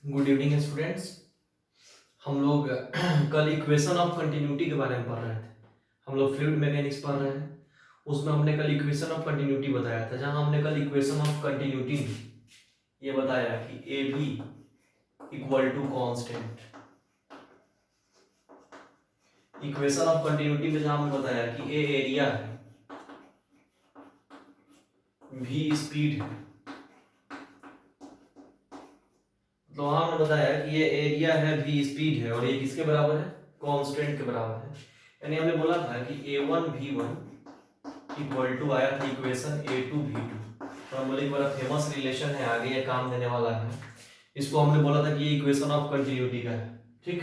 Good evening students. हम लोग कल इक्वेशन ऑफ कंटिन्यूटी के बारे में पढ़ रहे थे। हम लोग फ्लूइड मैकेनिक्स पढ़ रहे हैं। उसमें हमने कल इक्वेशन ऑफ कंटिन्यूटी बताया था, जहां हमने कल इक्वेशन ऑफ कंटिन्यूटी ये बताया कि A B equal to constant. Equation of continuity में जहां हमने बताया कि ए एरिया है, भी स्पीड है, तो वहां हमने बताया कि ये एरिया है, भी स्पीड है, और ये किसके बराबर है? कांस्टेंट के बराबर है। यानी हमने बोला था कि a1 v1 इक्वल टू आया था इक्वेशन a2 v2। तो हम बोले बड़ा फेमस रिलेशन है, आगे ये काम देने वाला है। इसको हमने बोला था कि ये इक्वेशन ऑफ कंटिन्यूटी का है। ठीक,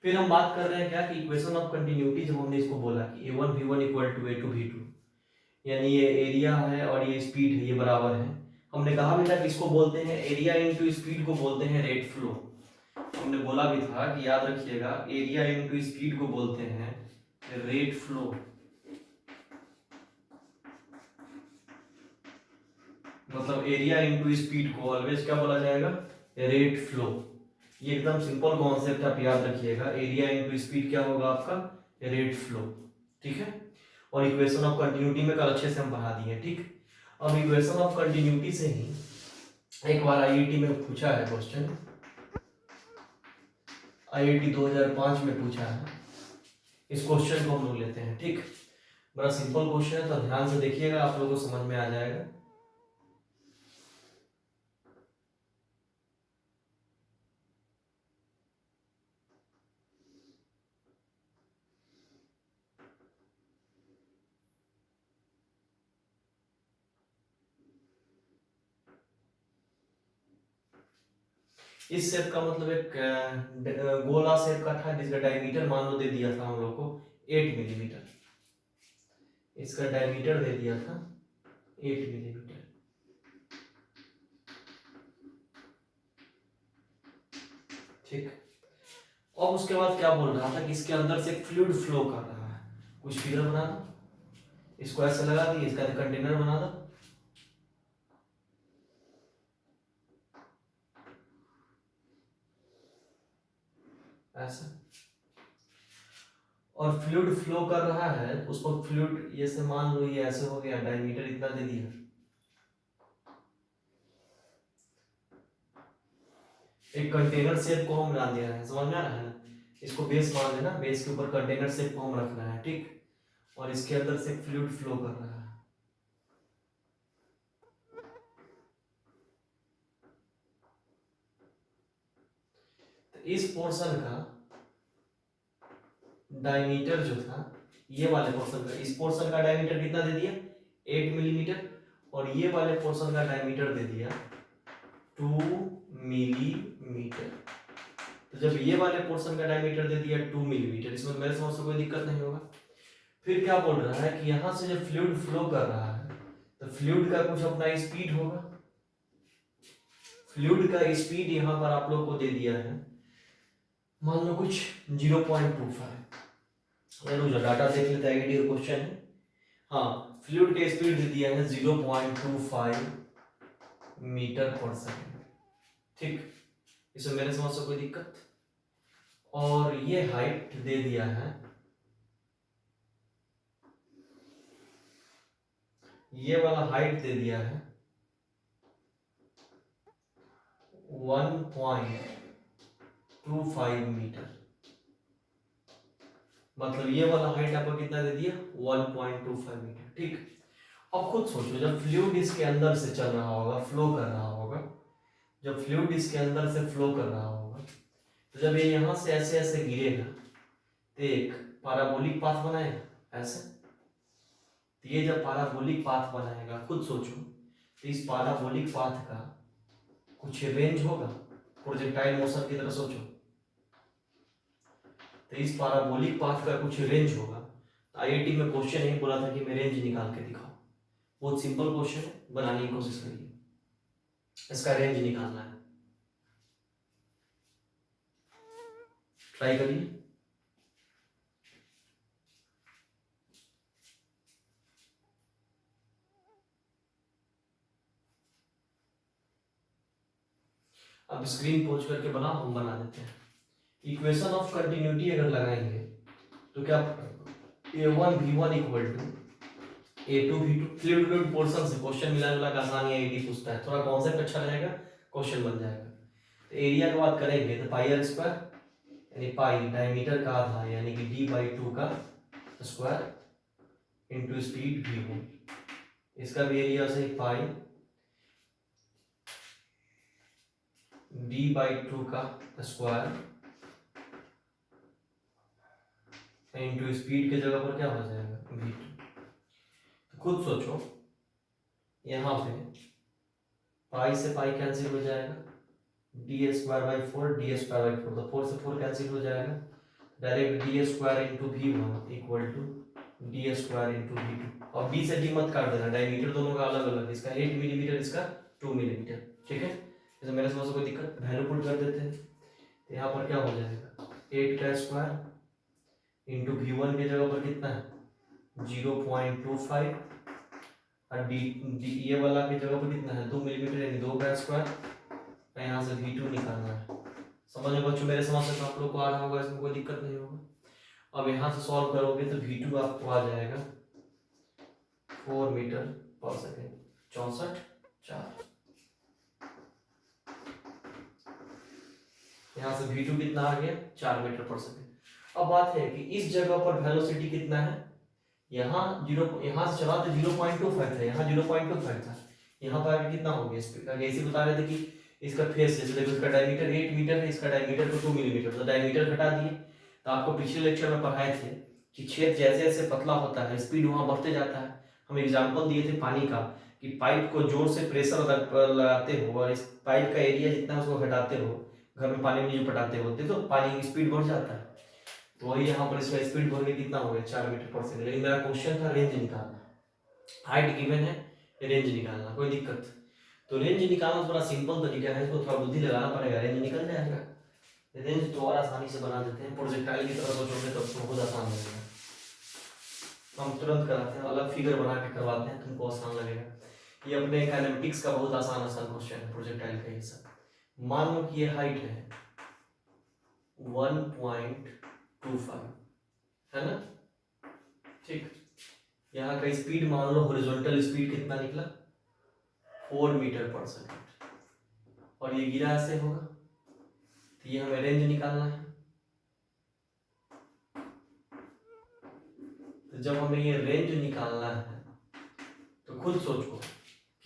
फिर हम बात कर रहे हैं क्या कि इक्वेशन ऑफ कंटिन्यूटी, जब हमने इसको बोला कि a1 v1 equal to a2 v2, यानी ये एरिया है और ये स्पीड है, ये बराबर है। हमने कहा भी था कि इसको बोलते हैं एरिया इनटू स्पीड को बोलते हैं रेट फ्लो। हमने बोला भी था कि याद रखिएगा, एरिया इनटू स्पीड को बोलते हैं रेट फ्लो। मतलब एरिया इनटू स्पीड को ऑलवेज क्या बोला जाएगा? Rate flow. ये एकदम सिंपल कॉन्सेप्ट आप याद रखिएगा, एरिया इनटू स्पीड क्या होगा आपका? Rate flow. ठीक है, और इक्वेशन ऑफ कंटिन्यूटी में कल अच्छे से हम पढ़ा दिए। ठीक, अब इक्वेशन ऑफ कंटिन्यूटी से ही एक बार आईआईटी में पूछा है क्वेश्चन, आईआईटी 2005 में पूछा है। इस क्वेश्चन को हम लोग लेते हैं। ठीक, बड़ा सिंपल क्वेश्चन है, तो ध्यान से देखिएगा, आप लोगों को समझ में आ जाएगा। इस शेप का मतलब एक गोला शेप का था, जिसका डायमीटर मान लो दे दिया था हम लोग को 8 मिलीमीटर। इसका डायमीटर दे दिया था 8 मिलीमीटर। ठीक, अब उसके बाद क्या बोल रहा था कि इसके अंदर से फ्लूइड फ्लो कर रहा है। कुछ फिगर बना दो, इसको ऐसे लगा दिए, इसका कंटेनर बना दो ऐसा, और फ्लूइड फ्लो कर रहा है तो उसको फ्लूइड ये से मान लो ये ऐसे हो गया, डायमीटर इतना दे दिया। एक कंटेनर शेप को हम बना दे रहे हैं, समझ में आ रहा है ना? इसको बेस मान लेना, बेस के ऊपर कंटेनर शेप को हम रखना है। ठीक, और इसके अंदर से फ्लूइड फ्लो कर रहा है। तो इस पोर्शन का डायमीटर जो था, ये वाले पोर्शन का, इस पोर्शन का डायमीटर कितना दे दिया? 8 मिलीमीटर। और ये वाले पोर्शन का डायमीटर दे दिया 2 मिलीमीटर। तो जब ये वाले पोर्शन का डायमीटर दे दिया 2 मिलीमीटर, इसमें मेरे समझ से कोई दिक्कत नहीं होगा। फिर क्या बोल रहा है कि यहां से जब फ्लूइड फ्लो कर रहा है तो फ्लूइड का कुछ अपना स्पीड होगा। फ्लूइड का स्पीड यहां पर आप लोग को दे दिया है, मान लो कुछ 0.25। जो डाटा देख लेते हैं, आईडी क्वेश्चन है। हाँ, फ्लूइड का स्पीड दे दिया है 0.25 मीटर पर सेकेंड। ठीक, इसमें मेरे समझ से कोई दिक्कत? और ये हाइट दे दिया है, ये वाला हाइट दे दिया है 1.25 मीटर। मतलब ये वाला हाइट आपको कितना दे दिया? 1.25 मीटर। ठीक, अब खुद सोचो, जब फ्लूइड इसके अंदर से चल रहा होगा, फ्लो कर रहा होगा, जब फ्लूइड इसके अंदर से फ्लो कर रहा होगा, तो जब ये यहां से ऐसे ऐसे गिरेगा तो एक पैराबोलिक पाथ बनाएगा ऐसे। तो ये जब पैराबोलिक पाथ बनाएगा, खुद सोचो, तो इस पैराबोलिक पाथ का कुछ रेंज होगा, प्रोजेक्टाइल मोशन की तरह सोचो। तो इस पैराबोलिक पाथ का कुछ रेंज होगा। तो आईआईटी में क्वेश्चन यही बोला था कि मैं रेंज निकाल के दिखाओ। बहुत सिंपल क्वेश्चन है, बनाने की कोशिश करिए, इसका रेंज निकालना है, ट्राई करिए। अब स्क्रीन पॉज करके बनाओ, हम बना देते हैं। इक्वेशन ऑफ कंटिन्यूटी अगर लगाएंगे तो क्या A1 V1 equal to A2 V2, fluid portion से क्वेश्चन मिला जुला का आसान है, एडी पूछता है, थोड़ा कॉन्सेप्ट अच्छा रहेगा, क्वेश्चन बन जाएगा। तो एरिया की बात करेंगे तो पाई आर स्क्वायर यानी पाई डायमीटर का आधा यानी कि d/2 का स्क्वायर इनटू स्पीड v1, इसका भी एरिया से पाई d/2 का स्क्वायर इनटू स्पीड के जगह पर क्या हो जाएगा v2। तो खुद सोचो, यहाँ पे पाई से पाई कैंसिल हो जाएगा, d²/4 d²/4, तो 4 से 4 कैंसिल हो जाएगा, direct d² into v1 equal to d² into v2। और b से d मत काट देना, डायमीटर दोनों का अलग अलग, इसका 8 मिलीमीटर, इसका 2 मिलीमीटर, ठीक है। जैसे मेरे समझ से कोई दिक्कत, वैल्यू पुट कर देते हैं। तो यहाँ पर क्या हो जाएगा 8 का स्क्वायर इंटू v1 की जगह पर कितना है 0.25 और डी ये वाला की जगह पर कितना है 2 मिलीमीटर यानी 2 का स्क्वायर। यहाँ से v2 निकालना है। समझ में बच्चों, मेरे समझ से आप लोग को आ रहा होगा, इसमें कोई दिक्कत नहीं होगा। अब यहाँ से सॉल्व करोगे तो v2 आपको आ जाएगा 4 मीटर पर सेकेंड, 64.4। यहाँ से v2 कितना आ गया 4 मीटर पर सेकेंड। अब बात है कि इस जगह पर वेलोसिटी कितना है, यहाँ यहाँ से चला तो 0.25 था, यहाँ 0.25 था, यहाँ पर आगे कितना हो गया स्पीड। आगे इसी बता रहे थे कि इसका फेस जैसे देखो, इसका डायमीटर 8 मीटर है, इसका डायमीटर तो 2 मिलीमीटर, तो डायमीटर घटा दिए। तो आपको पिछले लेक्चर में पढ़ाए थे कि छेद जैसे जैसे पतला होता है स्पीड वहाँ बढ़ते जाता है। हम एग्जाम्पल दिए थे पानी का कि पाइप को जोर से प्रेशर लगाते हो और इस पाइप का एरिया जितना उसको घटाते हो, घर में पानी में जो पटाते होते तो पानी की स्पीड बढ़ जाता है। तो वही यहाँ पर इसका स्पीड बढ़ गया, कितना हो गया 4 मीटर पर सेकंड। लेकिन मेरा क्वेश्चन था रेंज निकालना, हाइट गिवन है, रेंज निकालना, कोई दिक्कत। तो रेंज निकालना थोड़ा सिंपल तरीका है, इसको थोड़ा बुद्धि लगाना पड़ेगा, रेंज निकल जाएगा। रेंज तो और आसानी से बना देते हैं, प्रोजेक्टाइल की तरह सोचोगे तब तो बहुत आसान लगेगा। हम तुरंत कराते हैं, अलग फिगर बना के करवाते हैं, तुमको आसान लगेगा। ये अपने काइनेमेटिक्स का बहुत आसान आसान क्वेश्चन है प्रोजेक्टाइल का। ये सब मान लो कि ये हाइट है 1.25 है ना, ठीक। यहाँ का स्पीड मान लो हॉरिजॉन्टल स्पीड कितना निकला 4 मीटर पर सेकंड, और ये गिरा ऐसे होगा, तो ये हमें रेंज निकालना है। तो जब हमें ये रेंज निकालना है तो खुद सोचो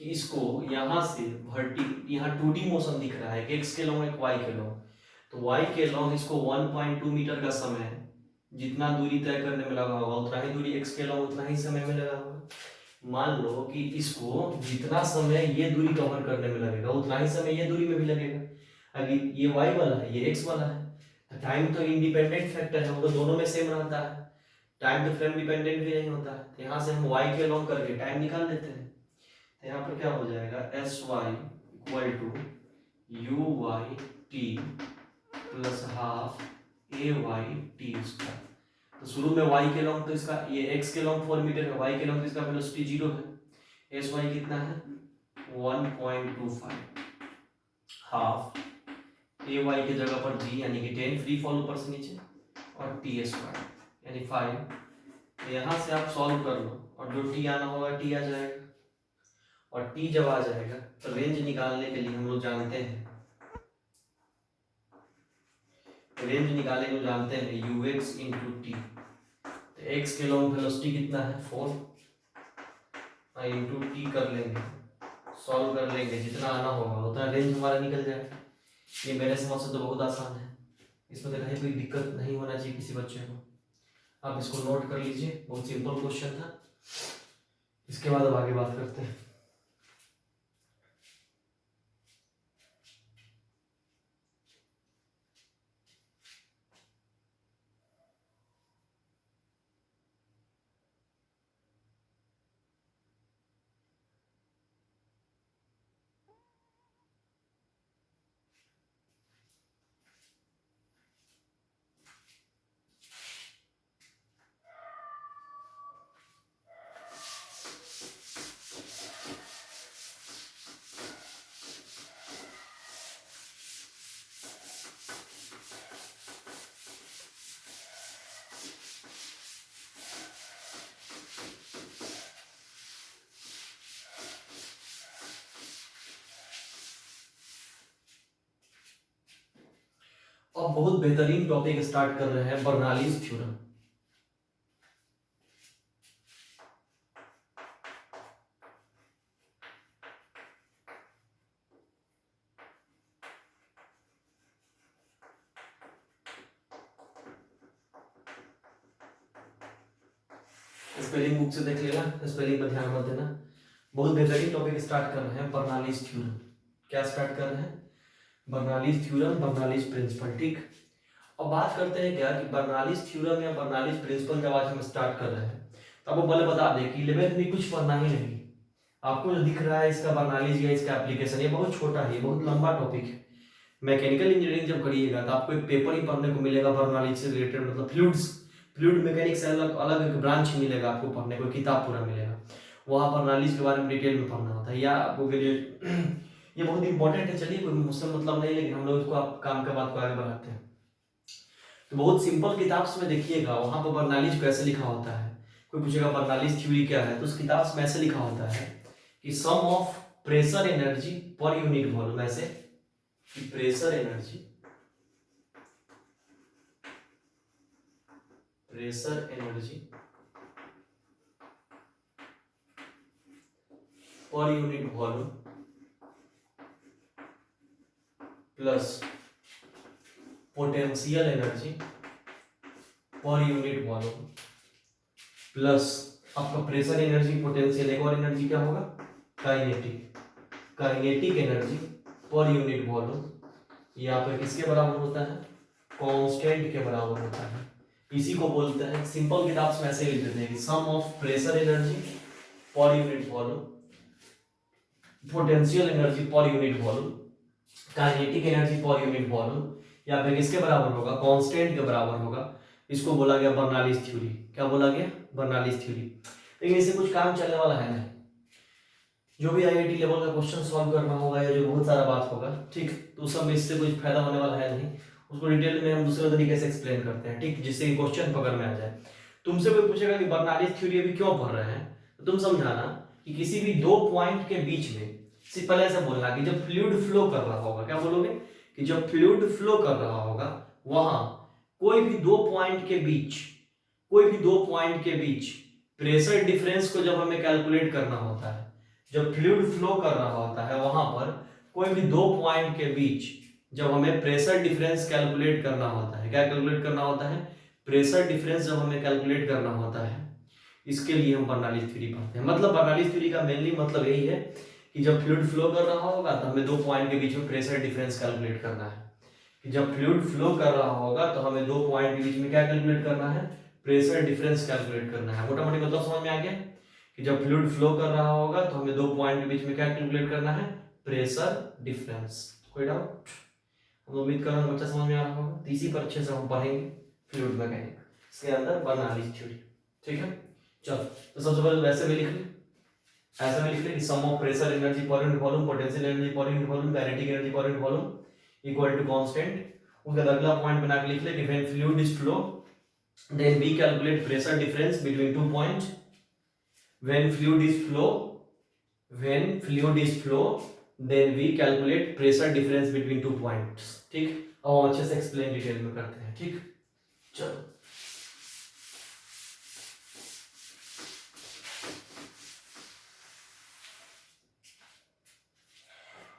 कि इसको यहाँ से यहाँ 2D मोशन दिख रहा है, एक x के लॉन्ग एक y के लॉन्ग, तो y के लॉन्ग इसको 1.2 मीटर का समय जितना दूरी तय करने में लगा होगा उतना ही दूरी x के लॉन्ग उतना ही समय में लगा होगा। मान लो कि इसको जितना समय ये दूरी कवर करने में लगेगा उतना ही समय ये दूरी में भी लगेगा। अभी ये y वाला है ये x वाला है, तो टाइम तो इंडिपेंडेंट फैक्टर है, वो तो दोनों में सेम रहता है, टाइम तो फ्रेम डिपेंडेंट भी नहीं होता है। तो यहाँ से हम y के लॉन्ग करके टाइम निकाल देते हैं। तो यहाँ पर क्या हो जाएगा sy equal to uy/t plus half ay/t square. तो शुरू में y के लॉन्ग तो इसका ये x के लॉन्ग 4 मीटर है, y के लॉन्ग तो इसका वेलोसिटी 0 है, sy कितना है 1.25 हाफ ay की जगह पर g यानी कि 10 फ्री फॉल ऊपर से नीचे और t स्क्वायर यानी 5। तो यहाँ से आप सॉल्व कर लो और जो t आना होगा t आ जाएगा, और t जब आ जाएगा तो रेंज निकालने के लिए हम लोग जानते हैं, रेंज निकालने को जानते हैं ux इंटू टी। तो x के लॉन्ग वेलोसिटी कितना है 4 इंटू टी कर लेंगे, सॉल्व कर लेंगे, जितना आना होगा उतना रेंज हमारा निकल जाएगा। ये मेरे समझ से तो बहुत आसान है, इसमें तो कहीं कोई दिक्कत नहीं होना चाहिए किसी बच्चे को। आप इसको नोट कर लीजिए, बहुत सिंपल क्वेश्चन था। इसके बाद अब आगे बात करते हैं। अब बहुत बेहतरीन टॉपिक स्टार्ट कर रहे हैं, बर्नौलीज थ्योरम। स्पेलिंग बुक से देख लेना, स्पेलिंग पर ध्यान मत देना। बहुत बेहतरीन टॉपिक स्टार्ट कर रहे हैं, बर्नौलीज थ्योरम। क्या स्टार्ट कर रहे हैं? Bernoulli's theorem, Bernoulli's principle. ठीक, अब बात करते हैं क्या कि बर्नौलीज थ्योरम या बर्नौलीज प्रिंसिपल जब आज हम स्टार्ट कर रहे हैं तो आपको पहले बता दें कि 11th में कुछ पढ़ना ही नहीं। आपको जो दिख रहा है इसका बर्नौलीज या इसका एप्लीकेशन, ये बहुत छोटा है, बहुत लंबा टॉपिक है। मैकेनिकल इंजीनियरिंग जब करिएगा तो आपको एक पेपर ही पढ़ने को मिलेगा बर्नौलीज से रिलेटेड, मतलब फ्लूइड्स, फ्लूइड मैकेनिक्स से अलग अलग एक ब्रांच मिलेगा आपको पढ़ने को, किताब पूरा मिलेगा। वहाँ बर्नौलीज के बारे में डिटेल में पढ़ना होता है, या आपको ये बहुत इंपॉर्टेंट है। चलिए, कोई मुझसे मतलब नहीं, लेकिन हम लोग इसको आप काम के बात को आगे बढ़ाते हैं। तो बहुत सिंपल किताब में देखिएगा, वहां पर बर्नौलीज को ऐसे लिखा होता है। कोई पूछेगा बर्नौलीज थ्योरी क्या है, तो उस किताब में ऐसे लिखा होता है कि sum of pressure energy per unit volume, ऐसे कि pressure energy per unit volume plus potential energy per unit volume plus आपका प्रेशर एनर्जी, पोटेंशियल, एक और एनर्जी क्या होगा, kinetic energy per unit volume. ये आपका किसके बराबर होता है? कांस्टेंट के बराबर होता है। इसी को बोलते हैं, सिंपल किताब में ऐसे लिख देते हैं कि sum of pressure energy per unit volume, potential energy per unit volume, kinetic energy per unit volume, या फिर किसके बराबर होगा? कांस्टेंट के बराबर होगा। इसको बोला गया बर्नौलीज थ्योरी। क्या बोला गया? Bernoulli's theory. लेकिन इससे कुछ काम चलने वाला है नहीं। जो भी आईआईटी लेवल का क्वेश्चन सॉल्व करना होगा या जो बहुत सारा बात होगा, ठीक, तो उस सब में इससे कुछ फायदा होने वाला है नहीं। उसको डिटेल में हम दूसरे तरीके से एक्सप्लेन करते हैं, ठीक, जिससे कि क्वेश्चन पकड़ में आ जाए। तुमसे कोई पूछेगा कि बर्नौलीज थ्योरी अभी क्यों पढ़ रहे हैं, तो तुम समझाना कि किसी भी दो पॉइंट के बीच में, सिर्फ पहले ऐसा बोलना कि जब फ्लूइड फ्लो कर रहा होगा, क्या बोलोगे? कि जब फ्लूइड फ्लो कर रहा होगा वहां कोई भी दो पॉइंट के बीच, प्रेशर डिफरेंस को जब हमें कैलकुलेट करना होता है, जब फ्लूइड फ्लो कर रहा होता है वहां पर कोई भी दो पॉइंट के बीच जब हमें प्रेशर डिफरेंस कैलकुलेट करना होता है, क्या कैलकुलेट करना होता है? प्रेशर डिफरेंस जब हमें कैलकुलेट करना होता है, इसके लिए हम बर्नौलीज थ्योरी पढ़ते हैं। मतलब बर्नौलीज थ्योरी का मेनली मतलब यही है कि जब फ्लूइड फ्लो कर रहा होगा तो हमें दो पॉइंट के बीच में प्रेशर डिफरेंस कैलकुलेट करना है। कि जब फ्लूइड फ्लो कर रहा होगा तो हमें दो पॉइंट के बीच में क्या कैलकुलेट करना है? प्रेशर डिफरेंस कैलकुलेट करना है। मोटा मोटी मतलब समझ में आ गया कि जब फ्लूइड फ्लो कर रहा होगा तो हमें दो पॉइंट के बीच में क्या कैलकुलेट करना है? Pressure difference. कोई डाउट? हम उम्मीद कर रहे हैं बच्चा समझ में आ रहा होगा। तो इसी पर अच्छे से हम पढ़ेंगे फ्लूइड मैकेनिक्स, इसके अंदर बर्नौलीज थ्योरी। ठीक है, चलो, तो सबसे पहले वैसे भी लिख ले, ऐसा भी लिख ले कि sum of pressure energy per unit volume, potential energy per unit volume, kinetic energy per unit volume equal to constant. उसका अगला पॉइंट बना के लिख ले कि when fluid is flow then we calculate pressure difference between two points. when fluid is flow then we calculate pressure difference between two points. ठीक, अब हम अच्छे से एक्सप्लेन डिटेल में करते हैं। ठीक, चलो,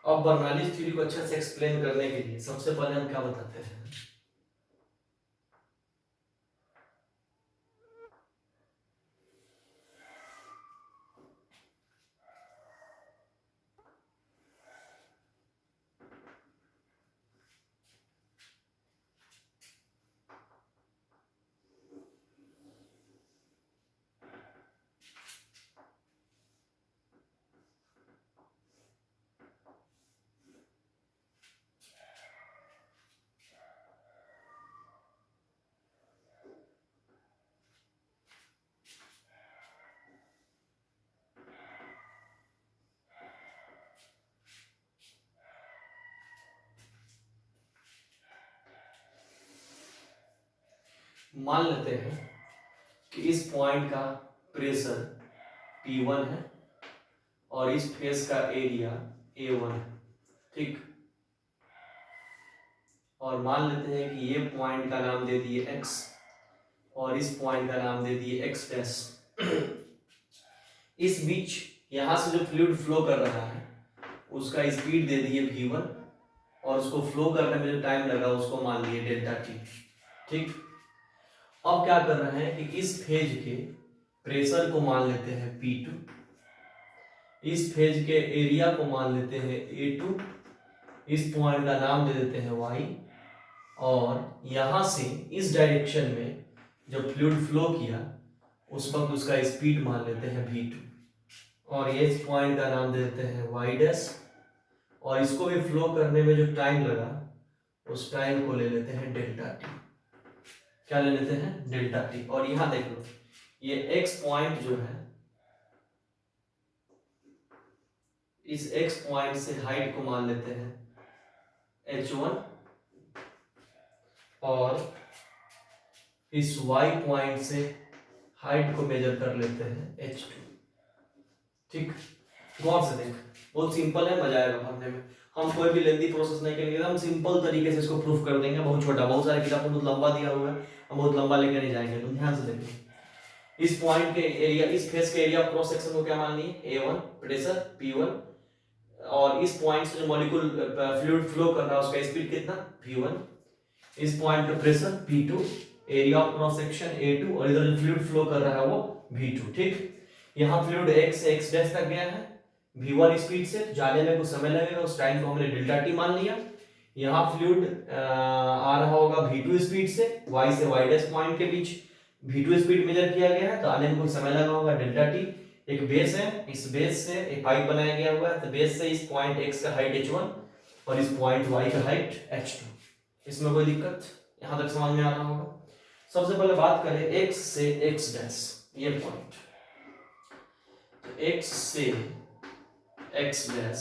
अब बर्नौलीज थ्योरी को अच्छे से एक्सप्लेन करने के लिए सबसे पहले हम क्या बताते हैं? मान लेते हैं कि इस पॉइंट का प्रेशर P1 है और इस फेस का एरिया A1 है। ठीक, और मान लेते हैं कि ये पॉइंट का नाम दे दिए x और इस पॉइंट का नाम दे दिए x डैश। इस बीच यहां से जो फ्लूइड फ्लो कर रहा है उसका स्पीड दे दिए v1 और उसको फ्लो करने में जो टाइम लगा उसको मान लिए डेल्टा t। ठीक, अब क्या कर रहे हैं कि इस फेज के प्रेशर को मान लेते हैं P2, इस फेज के एरिया को मान लेते हैं A2, इस पॉइंट का नाम दे देते हैं y और यहां से इस डायरेक्शन में जब फ्लूइड फ्लो किया उस वक्त उसका स्पीड मान लेते हैं v2 और ये इस पॉइंट का नाम दे देते हैं y डैश और इसको भी फ्लो करने में जो टाइम लगा उस टाइम को ले लेते हैं डेल्टा टी। क्या ले लेते हैं? Delta T. और यहां देखो ये x पॉइंट जो है, इस x पॉइंट से हाइट को मान लेते हैं h1 और इस y पॉइंट से हाइट को मेजर कर लेते हैं h2। ठीक, गौर से देख, बहुत सिंपल है, मजा आएगा पढ़ने में। हम कोई भी लेंथी प्रोसेस नहीं करेंगे, हम सिंपल तरीके से इसको प्रूफ कर देंगे। बहुत छोटा, बहुत सारे किताब में बहुत लंबा दिया हुआ है, हम बहुत लंबा लेके नहीं जाएंगे। तुम ध्यान से देखो, इस पॉइंट के एरिया, इस फेस के एरिया क्रॉस सेक्शन को क्या मान लिए? A1, प्रेशर P1 और इस पॉइंट से जो मॉलिक्यूल फ्लूइड फ्लो कर रहा है उसका स्पीड कितना? V1, इस पॉइंट पे pressure P2, area of cross section A2 और इधर जो फ्लूइड फ्लो कर रहा है वो V2। ठीक, यहाँ फ्लूइड x से x डैश तक गया है v1 स्पीड से, जाने में कुछ समय लगेगा, उस टाइम को हमने डेल्टा टी मान लिया। यहाँ फ्लूइड आ रहा होगा v2 स्पीड से y डैश पॉइंट के बीच, v2 स्पीड मेजर किया गया है तो आने में कुछ समय लगा होगा डेल्टा टी। एक बेस है, इस बेस से एक पाइप बनाया गया हुआ है, तो बेस से इस पॉइंट x का हाइट h1 और इस पॉइंट y का हाइट h2। इसमें कोई दिक्कत? यहाँ तक समझ में आ रहा होगा। सबसे पहले बात करें x से x डैश, ये पॉइंट, x से x डैश,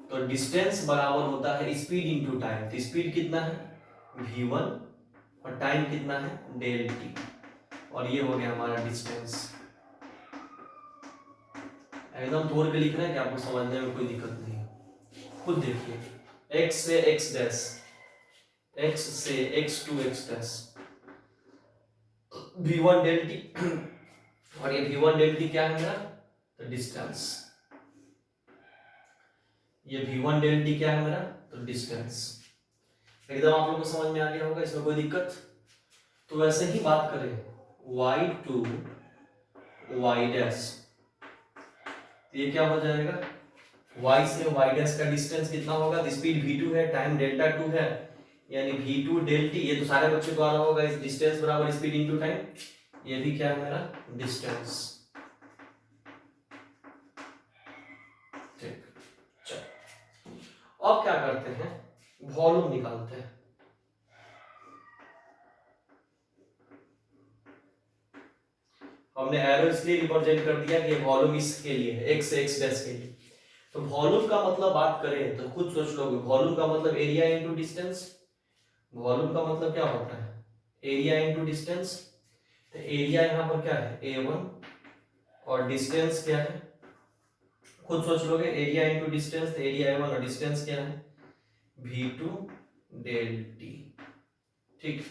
तो डिस्टेंस बराबर होता है स्पीड इनटू टाइम। तो स्पीड कितना है? v1 और टाइम कितना है? डेल टी, और ये हो गया हमारा डिस्टेंस। एकदम तोड़ के लिखना है कि आपको समझने में कोई दिक्कत नहीं है। खुद देखिए, x से x डैश, x से x to x dash, v1 del T और ये v1 डेल टी क्या है मेरा? तो डिस्टेंस। ये v1 डेल टी क्या है मेरा? तो डिस्टेंस। एकदम आप लोगों को समझ में आ गया होगा, इसमें कोई दिक्कत? तो वैसे ही बात करें y टू y डैश, ये क्या हो जाएगा? y से y डैश का डिस्टेंस कितना होगा? स्पीड v2 है, टाइम डेल्टा 2 है, यानी v2 डेल टी। ये तो सारे बच्चों को आ रहा होगा, इस डिस्टेंस बराबर स्पीड इनटू टाइम। ये भी क्या है मेरा? डिस्टेंस। ठीक, चलो अब क्या करते हैं? वॉल्यूम निकालते हैं। हमने एरो इसलिए रिप्रेजेंट कर दिया कि वॉल्यूम इसके लिए है, x से x डैश के लिए। तो वॉल्यूम का मतलब बात करें तो खुद सोच लोगे, वॉल्यूम का मतलब एरिया इनटू डिस्टेंस। वॉल्यूम का मतलब क्या होता है? Area into distance. तो एरिया यहाँ पर क्या है? A1 और डिस्टेंस क्या है? खुद सोच लोगे, एरिया इनटू डिस्टेंस, तो एरिया A1 और डिस्टेंस क्या है? v2 del T. ठीक,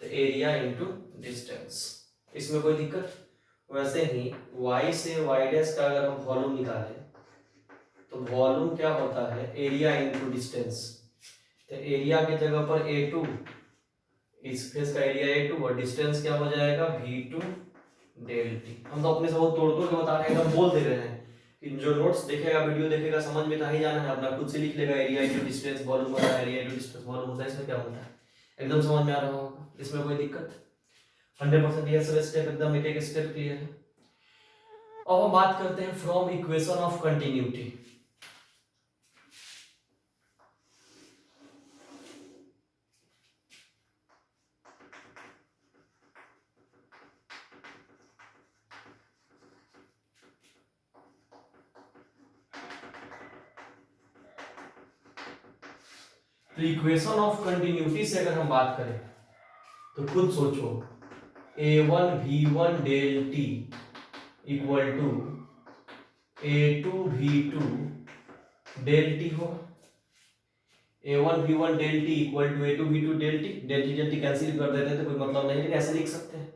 तो एरिया इनटू डिस्टेंस, इसमें कोई दिक्कत? वैसे ही y से y डैश का अगर हम वॉल्यूम निकालें तो वॉल्यूम क्या होता है? Area into distance. तो एरिया की जगह पर A2, इस फेस का एरिया A2 और डिस्टेंस क्या हो जाएगा? v2 del T. हम तो अपने से बहुत तोड़ तोड़ के बता रहे हैं, एकदम बोल दे रहे हैं कि जो नोट्स देखेगा, वीडियो देखेगा, समझ में तो ही जाना है, अपना खुद से लिख लेगा एरिया इनटू डिस्टेंस वॉल्यूम होता है, एरिया इनटू डिस्टेंस वॉल्यूम होता है। इसमें क्या होता है? एकदम समझ में आ रहा होगा, इसमें कोई दिक्कत? 100% ये सब स्टेप एकदम एक एक स्टेप क्लियर है। अब हम बात करते हैं फ्रॉम इक्वेशन ऑफ कंटिन्यूटी। तो इक्वेशन ऑफ कंटिन्यूटी से अगर हम बात करें तो खुद सोचो, a1 v1 del T equal to a2 v2 del T होगा। A1 V1 del T equal to A2 V2 del T, del T cancel कर देते हैं तो कोई मतलब नहीं, लेकिन ऐसे लिख सकते हैं,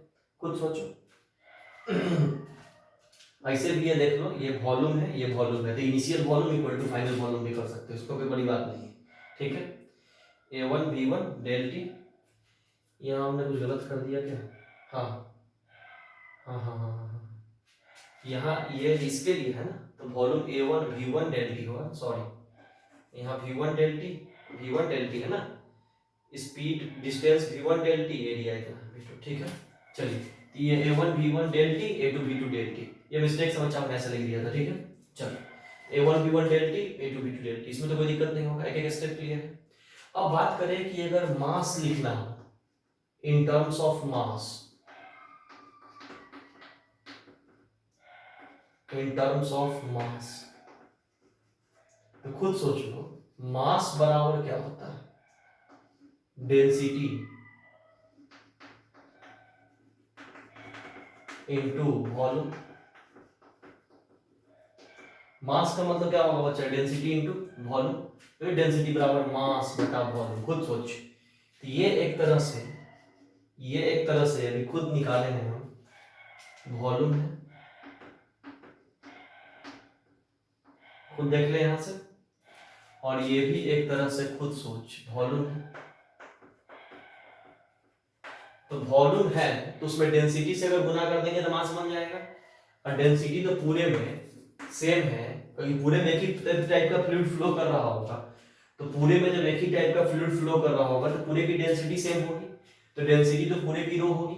खुद सोचो। ऐसे भी ये देख लो, ये वॉल्यूम है, ये वॉल्यूम है, तो initial volume equal to final volume भी कर सकते हो, इसको कोई बड़ी बात नहीं है, ठीक है। A1 V1 डेल टी, यहाँ हमने कुछ गलत कर दिया क्या? हाँ हाँ हाँ हाँ हाँ, यहाँ ये इसके लिए है ना, तो volume A1 V1 del T होगा, सॉरी यहाँ V1 डेल टी है ना, speed distance V1 del T, area इतना, ठीक है। चलिए, तो ये A1 V1 del T, A2 V2 del T, ये मिस्टेक समझ में ऐसे लिख दिया था, ठीक है। चलो, A1 V1 del T, A2 V2 del T, इसमें तो कोई दिक्कत नहीं होगा, एक एक स्टेप क्लियर है। अब बात करें कि अगर मास लिखना हो in terms of mass, in terms of mass, तो खुद सोच लो, मास बराबर क्या होता है? Density into volume. मास का मतलब क्या होगा बच्चा? डेंसिटी इनटू वॉल्यूम, तो डेंसिटी बराबर मास बटा वॉल्यूम, खुद सोच। तो ये एक तरह से अभी खुद निकाले हैं हम, वॉल्यूम है, खुद देख ले यहां से, और ये भी एक तरह से खुद सोच, वॉल्यूम है। तो वॉल्यूम है तो उसमें डेंसिटी से अगर गुना कर देंगे तो मास बन जाएगा, और डेंसिटी तो पूरे में सेम है, क्योंकि पूरे में एक ही टाइप का फ्लूइड फ्लो कर रहा होगा, तो पूरे में जब एक ही टाइप का फ्लूइड फ्लो कर रहा होगा तो पूरे की डेंसिटी सेम होगी, तो डेंसिटी तो पूरे की रो होगी,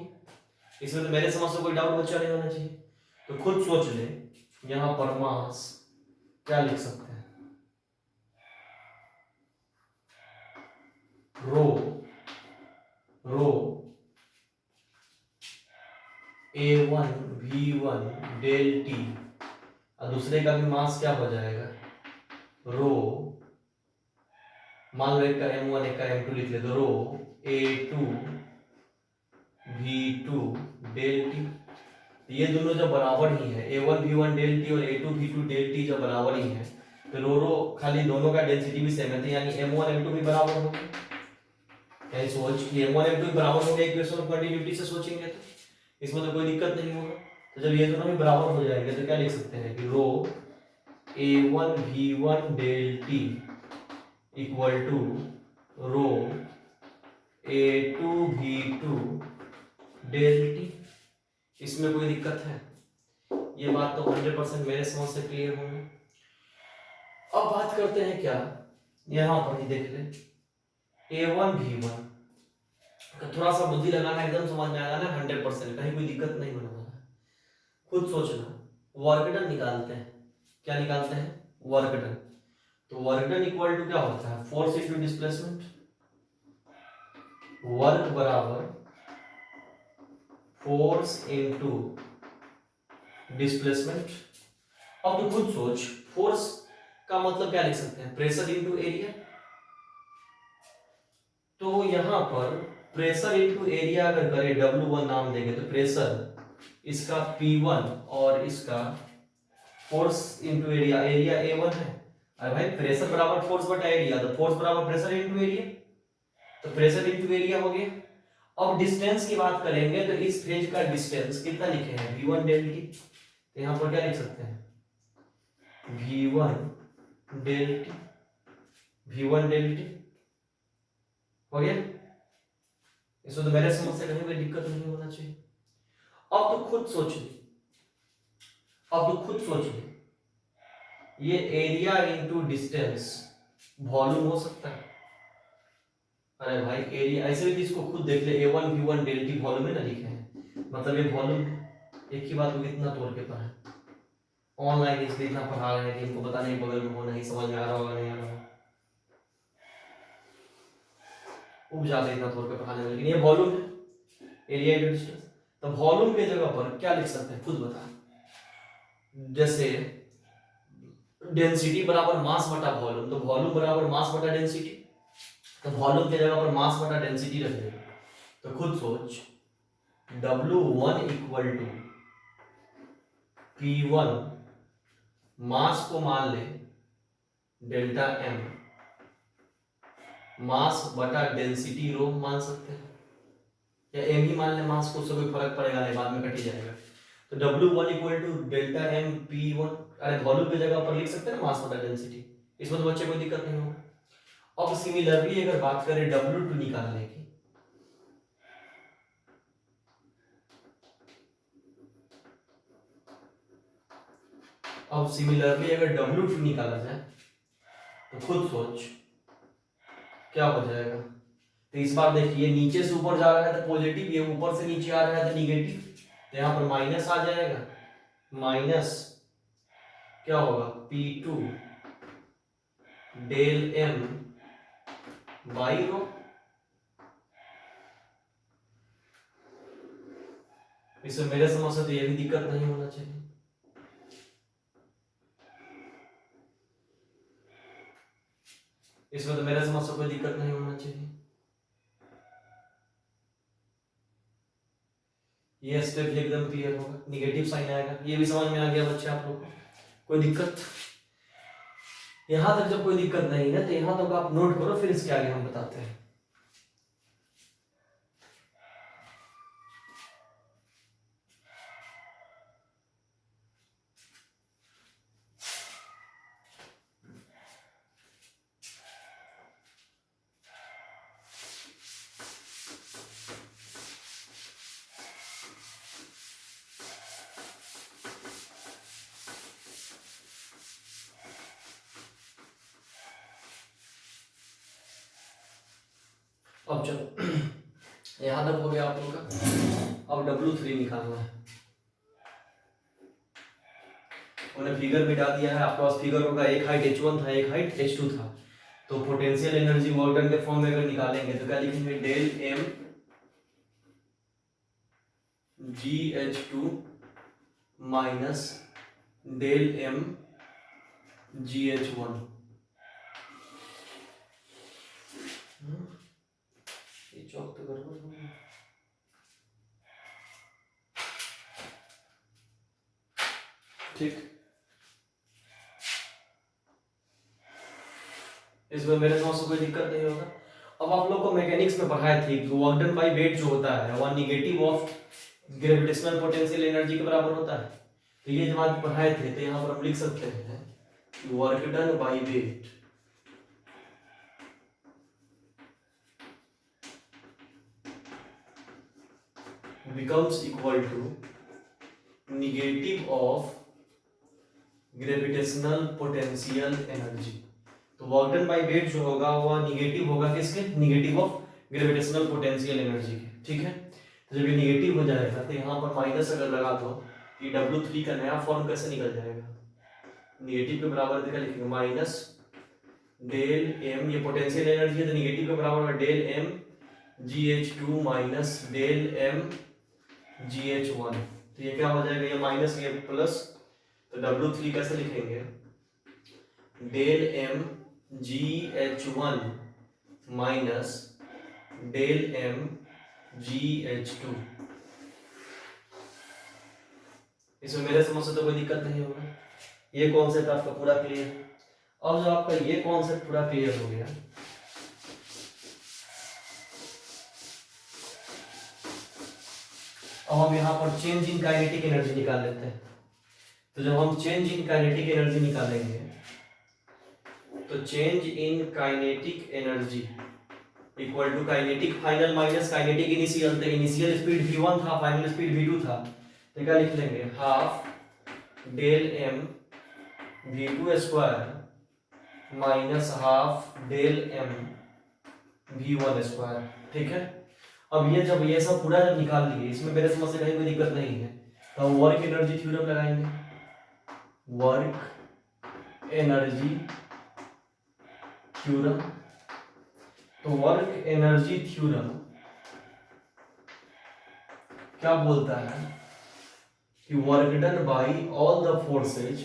इसमें तो मेरे समझ से कोई डाउट बच्चा नहीं होना चाहिए। तो खुद सोच ले, यहां पर मास क्या लिख सकते हैं? रो A1 V1 डेल टी, और दूसरे का भी मास क्या हो जाएगा? रो, मान लो एक का M1 एक का M2 लिख ले, तो रो A2 V2 डेल टी, ये दोनों जब बराबर ही है, A1 V1 डेल टी और A2 V2 डेल टी जब बराबर ही है, तो रो खाली दोनों का डेंसिटी भी सेम है, तो यानी M1 M2 भी बराबर होंगे। यानी सोच कि M1 M2 भी बराबर होंगे, इक्वेशन ऑफ कंटिन्यूटी से सोचेंगे तो इसमें तो कोई दिक्कत नहीं होगा। तो जब ये दोनों भी बराबर हो जाएंगे तो क्या लिख सकते हैं कि rho A1 V1 del T equal to rho A2 V2 del T. इसमें कोई दिक्कत है? ये बात तो 100% मेरे समझ से क्लियर होगी। अब बात करते हैं क्या, यहां पर ही देख ले, A1 V1 का थोड़ा सा बुद्धि लगाना, एकदम समझ में आएगा ना 100%, कहीं कोई दिक्कत नहीं होने वाला। खुद सोचना, वर्क डन निकालते हैं, क्या निकालते हैं? Work done. तो वर्क डन इक्वल टू क्या होता है? फोर्स इनटू डिस्प्लेसमेंट, वर्क बराबर फोर्स इनटू डिस्प्लेसमेंट। अब तो खुद सोच, फोर्स का मतलब क्या लिख सकते हैं? Pressure into area. तो यहां पर प्रेशर इनटू एरिया अगर करें, W1 नाम देंगे, तो प्रेशर इसका P1 और इसका force into area, area A1 है, अरे भाई प्रेशर बराबर फोर्स बटा एरिया, तो फोर्स बराबर प्रेशर इनटू एरिया, तो प्रेशर इनटू एरिया हो गया। अब डिस्टेंस की बात करेंगे तो इस फेज का डिस्टेंस कितना लिखे हैं? V1 डेल टी, तो यहां पर क्या लिख सकते हैं? V1 del T, V1 del T हो गया। इसमें तो मेरे समझ से कहीं कोई दिक्कत नहीं होना चाहिए। अब तो खुद सोच ले, ये एरिया इनटू डिस्टेंस वॉल्यूम हो सकता है? अरे भाई एरिया ऐसे भी इसको खुद देख ले, A1 V1 del T volume में ना लिखे हैं, मतलब ये वॉल्यूम है। एक ही बात को कितना तोड़ के पढ़ा है, ऑनलाइन इसलिए इतना पढ़ा रहे हैं कि इनको पता नहीं बगल में हो, नहीं समझ में आ रहा होगा, नहीं आ रहा होगा, उब जाते इतना तोड़ के पढ़ाने में, लेकिन ये वॉल्यूम है, एरिया इनटू डिस्टेंस। तो वॉल्यूम के जगह पर क्या लिख सकते हैं? खुद बता। जैसे डेंसिटी बराबर मास बटा वॉल्यूम, तो वॉल्यूम बराबर मास बटा डेंसिटी, तो वॉल्यूम की जगह पर मास बटा डेंसिटी रख देंगे। तो खुद सोच, W1 इक्वल टू P1, मास को मान ले डेल्टा M, मास बटा डेंसिटी रो मान सकते हैं, या एम ही मान ले मास को, उससे कोई फर्क पड़ेगा नहीं, बाद में कट ही जाएगा। तो W1 equal to delta M P1, अरे वॉल्यूम की जगह पर लिख सकते हैं ना मास बटा डेंसिटी, इसमें तो बच्चे कोई दिक्कत नहीं होगा। अब सिमिलरली अगर बात करें W2 निकालने की, अब सिमिलरली अगर W2 निकाला जाए तो खुद सोच क्या हो जाएगा। तो इस बार देखिए नीचे से ऊपर जा रहा है तो पॉजिटिव, ये ऊपर से नीचे आ रहा है तो निगेटिव, तो यहाँ पर माइनस आ जाएगा, माइनस क्या होगा P2 डेल M बाई रो। इसमें मेरे समझ से तो ये भी दिक्कत नहीं होना चाहिए। इसमें तो मेरे समझ से कोई दिक्कत नहीं होना चाहिए। ये स्टेप एकदम क्लियर होगा, निगेटिव साइन आएगा, ये भी समझ में आ गया बच्चे आप लोग को, कोई दिक्कत? यहां तक जब कोई दिक्कत नहीं है तो यहां तक आप नोट करो, फिर इसके आगे हम बताते हैं। अब चलो यहां तक हो गया आप लोग का। अब W3 निकालना है, उन्हें फिगर मिटा दिया है आपके पास। फिगर होगा एक हाइट H1 था, एक हाइट H2 था, तो पोटेंशियल एनर्जी वर्क डन के फॉर्म में अगर निकालेंगे तो क्या लिखेंगे, del M GH2 minus del M GH1। ये चौक तो गड़बड़ हो गया। ठीक, इसमें मेरे समझ से कोई दिक्कत नहीं होगा। अब आप लोग को मैकेनिक्स में पढ़ाए थे कि वर्क डन बाय वेट जो होता है वह negative of gravitational potential energy के बराबर होता है। तो ये जब आप पढ़ाए थे तो यहाँ पर हम लिख सकते हैं work done by weight becomes equal to negative of gravitational potential energy. तो वर्क डन बाय वेट जो होगा वह निगेटिव होगा किसके, negative of gravitational potential energy के। ठीक है, तो जब ये निगेटिव हो जाएगा तो यहाँ पर माइनस अगर लगा दो कि W3 का नया फॉर्म कैसे निकल जाएगा, निगेटिव के बराबर क्या लिखेंगे, माइनस डेल M, ये पोटेंशियल एनर्जी है तो निगेटिव के बराबर del M GH2 minus del M GH1। तो ये क्या हो जाएगा, ये माइनस ये प्लस, तो W3 कैसे लिखेंगे, del M GH1 minus del M GH2। इसमें मेरे समझ से तो कोई दिक्कत नहीं होगा, ये कॉन्सेप्ट आपका पूरा क्लियर। अब जब आपका ये कॉन्सेप्ट पूरा क्लियर हो गया, अब हम यहाँ पर चेंज इन काइनेटिक एनर्जी निकाल लेते हैं। तो जब हम चेंज इन काइनेटिक एनर्जी निकालेंगे तो change in kinetic energy equal to kinetic final minus kinetic initial. तो इनिशियल स्पीड v1 था, फाइनल स्पीड v2 था, तो क्या लिख लेंगे, half del m v2 square minus half del m v1 square. ठीक है, अब ये जब ये सब पूरा जब निकाल लिए, इसमें मेरे समझ से कहीं कोई दिक्कत नहीं है, तो हम वर्क एनर्जी थ्योरम लगाएंगे। वर्क एनर्जी थ्योरम, तो वर्क एनर्जी थ्योरम क्या बोलता है कि work done by all the forces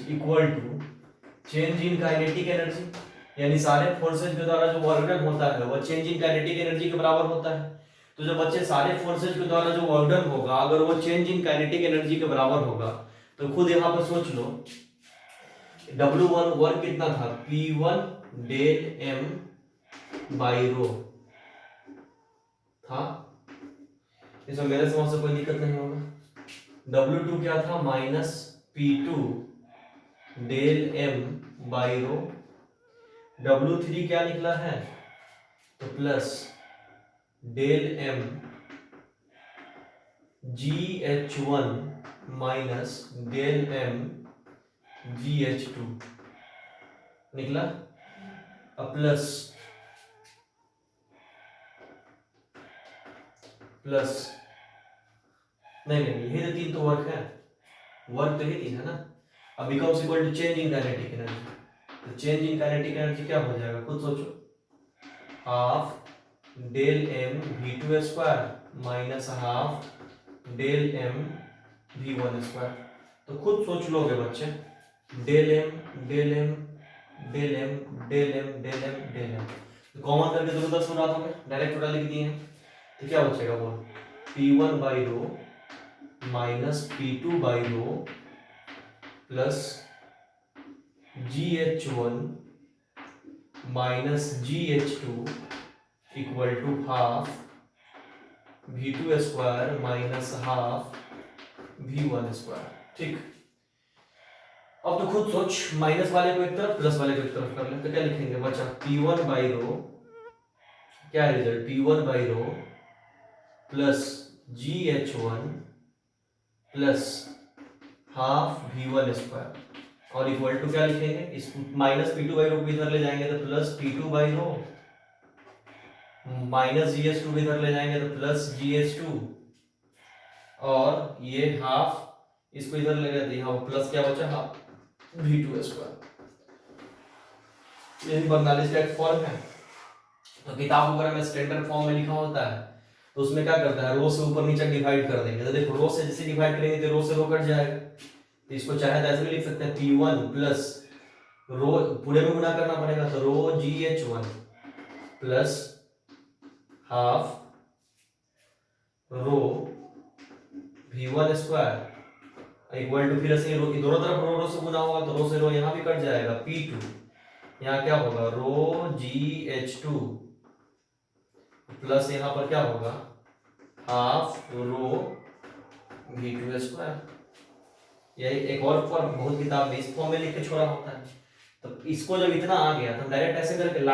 equal to change in kinetic energy, यानी सारे फोर्सेज के द्वारा जो वर्क डन होता है वह चेंज इन काइनेटिक एनर्जी के बराबर होता है। तो जब बच्चे सारे फोर्सेज के द्वारा जो वर्क डन होगा अगर वो चेंज इन काइनेटिक एनर्जी के बराबर होगा, तो खुद यहाँ पर सोच लो W1 वर्क कितना था, P1 डेल m बाई रो था, इसमें मेरे समझ से कोई दिक्कत नहीं होगा। W2 क्या था, minus P2 del m by rho. W3 क्या निकला है, तो plus del m GH1 minus del m GH2 निकला। अब प्लस नहीं, ये तो तीन तो वर्क है, वर्क तो ये तीन है ना। अब becomes equal to change in kinetic energy, तो चेंज इन काइनेटिक एनर्जी क्या हो जाएगा, खुद सोचो, half del m v2 square minus half del m v1 square. तो खुद सोच लोगे बच्चे, del m del m del m del m del m del m, तो कॉमन करके दोनों 10 उड़ा दोगे, डायरेक्ट उड़ा लिख दिए हैं, तो क्या बचेगा वो P1 by rho minus P2 by rho plus GH1 minus GH2 equal to half V2 square minus half V1 square. ठीक, अब तो खुद सोच, माइनस वाले को एक तरफ प्लस वाले को एक तरफ कर ले, तो क्या लिखेंगे बचा P1 बाई रो, क्या result P1 by rho plus GH1 plus half V1 square और इक्वल टू क्या लिखेंगे, इस माइनस P2 बाई रो को इधर ले जाएंगे तो plus P2 by rho, minus GH2 इधर ले जाएंगे तो प्लस GH2, और ये हाफ इसको इधर ले गए तो यहाँ प्लस क्या बचा, हाफ V2 स्क्वायर। यही 42 का एक फॉर्म है। तो किताब वगैरह में स्टैंडर्ड फॉर्म में लिखा होता है, तो उसमें क्या करता है, रो से ऊपर नीचे डिवाइड कर देंगे, तो देखो रो से जैसे डिवाइड करेंगे तो रो से रो कट जाएगा, तो इसको चाहे तो ऐसे भी लिख सकते हैं P1 प्लस रो, पूरे में गुना करना पड़ेगा, तो rho GH1 plus half rho V1 square equal to, फिर ऐसे रो की दोनों तरफ रो रो से गुना होगा, तो रो से रो यहाँ भी कट जाएगा, P2 यहाँ क्या होगा रो GH2 प्लस यहाँ पर क्या होगा हाफ रो V2 स्क्वायर। यही एक और फॉर्म बहुत किताब में इस फॉर्म में लिख के छोड़ा होता है, तो इसको जब इतना आ गया तो हम डायरेक्ट ऐसे करके